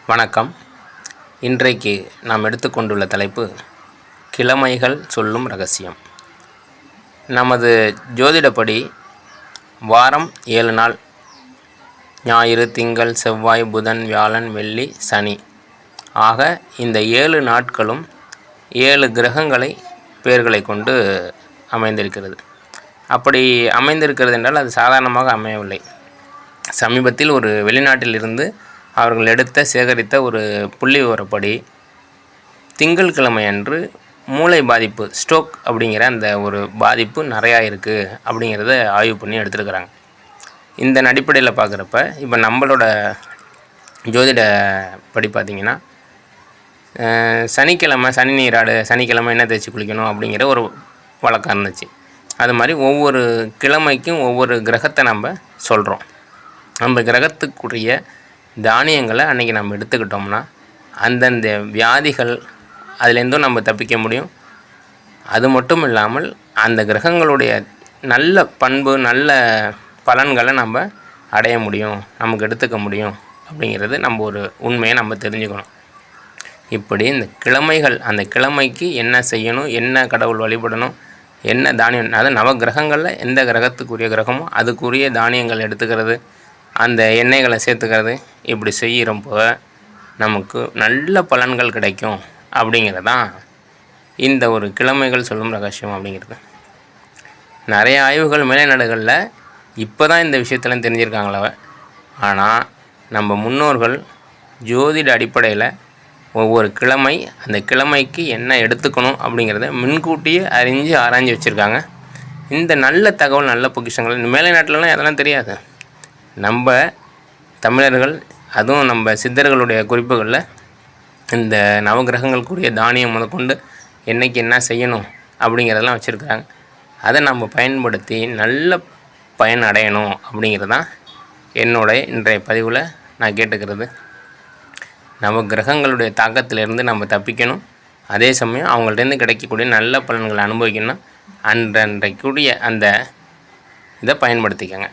வணக்கம். இன்றைக்கு நாம் எடுத்துக்கொண்டுள்ள தலைப்பு கிழமைகள் சொல்லும் ரகசியம். நமது ஜோதிடப்படி வாரம் 7 நாள், ஞாயிறு, திங்கள், செவ்வாய், புதன், வியாழன், வெள்ளி, சனி ஆக இந்த 7 நாட்களும் 7 கிரகங்களை பெயர்களை கொண்டு அமைந்திருக்கிறது. அப்படி அமைந்திருக்கிறது என்றால் அது சாதாரணமாக அமையவில்லை. சமீபத்தில் ஒரு வெளிநாட்டிலிருந்து அவர்கள் சேகரித்த ஒரு புள்ளி விவரப்படி திங்கட்கிழமை அன்று மூளை பாதிப்பு, ஸ்ட்ரோக் அப்படிங்கிற அந்த ஒரு பாதிப்பு நிறையா இருக்குது அப்படிங்கிறத ஆய்வு பண்ணி எடுத்துருக்கிறாங்க. இந்த அடிப்படையில் பார்க்குறப்ப இப்போ நம்மளோட ஜோதிட படி பார்த்திங்கன்னா சனிக்கிழமை சனி நீராடு, சனிக்கிழமை எண்ணெய் தேய்ச்சி குளிக்கணும் அப்படிங்கிற ஒரு வழக்கம் இருந்துச்சு. அது மாதிரி ஒவ்வொரு கிழமைக்கும் ஒவ்வொரு கிரகத்தை நம்ம சொல்கிறோம். நம்ம கிரகத்துக்குரிய தானியங்களை அன்றைக்கி நம்ம எடுத்துக்கிட்டோம்னா அந்தந்த வியாதிகள் அதுலேருந்தும் நம்ம தப்பிக்க முடியும். அது மட்டும் இல்லாமல் அந்த கிரகங்களுடைய நல்ல பண்பு, நல்ல பலன்களை நம்ம அடைய முடியும், நமக்கு எடுத்துக்க முடியும் அப்படிங்கிறது நம்ம ஒரு உண்மையை நம்ம தெரிஞ்சுக்கணும். இப்படி இந்த கிழமைகள், அந்த கிழமைக்கு என்ன செய்யணும், என்ன கடவுள் வழிபடணும், என்ன தானியம், அதாவது நவகிரகங்களில் எந்த கிரகத்துக்குரிய கிரகமோ அதுக்குரிய தானியங்கள் எடுத்துக்கிறது, அந்த எண்ணெய்களை சேர்த்துக்கிறது, இப்படி செய்கிறப்போ நமக்கு நல்ல பலன்கள் கிடைக்கும் அப்படிங்கிறது தான் இந்த ஒரு கிழமைகள் சொல்லும் ரகசியம் அப்படிங்கிறது. நிறைய ஆய்வுகள் மேலைநாடுகளில் இப்போ தான் இந்த விஷயத்தெல்லாம் தெரிஞ்சிருக்காங்களே. ஆனால் நம்ம முன்னோர்கள் ஜோதிட அடிப்படையில் ஒவ்வொரு கிழமை, அந்த கிழமைக்கு என்ன எடுத்துக்கணும் அப்படிங்கிறத முன்கூட்டியே ஆராய்ஞ்சு வச்சுருக்காங்க. இந்த நல்ல தகவல், நல்ல பொக்கிஷங்கள் இந்த மேலைநாட்டிலலாம் அதெல்லாம் தெரியாது. நம்ம தமிழர்கள், அதுவும் நம்ம சித்தர்களுடைய குறிப்புகளில் இந்த நவகிரகங்களுக்குரிய தானியம் முதற்கொண்டு என்றைக்கு என்ன செய்யணும் அப்படிங்கிறதெல்லாம் வச்சுருக்காங்க. அதை நம்ம பயன்படுத்தி நல்ல பயன் அடையணும் அப்படிங்கிறது தான் என்னுடைய இன்றைய பதிவில் நான் கேட்டுக்கிறது. நவகிரகங்களுடைய தாக்கத்திலேருந்து நம்ம தப்பிக்கணும், அதே சமயம் அவங்கள்ட்டேருந்து கிடைக்கக்கூடிய நல்ல பலன்களை அனுபவிக்கணும். அன்றைக்குரிய அந்த இதை பயன்படுத்திக்கங்க.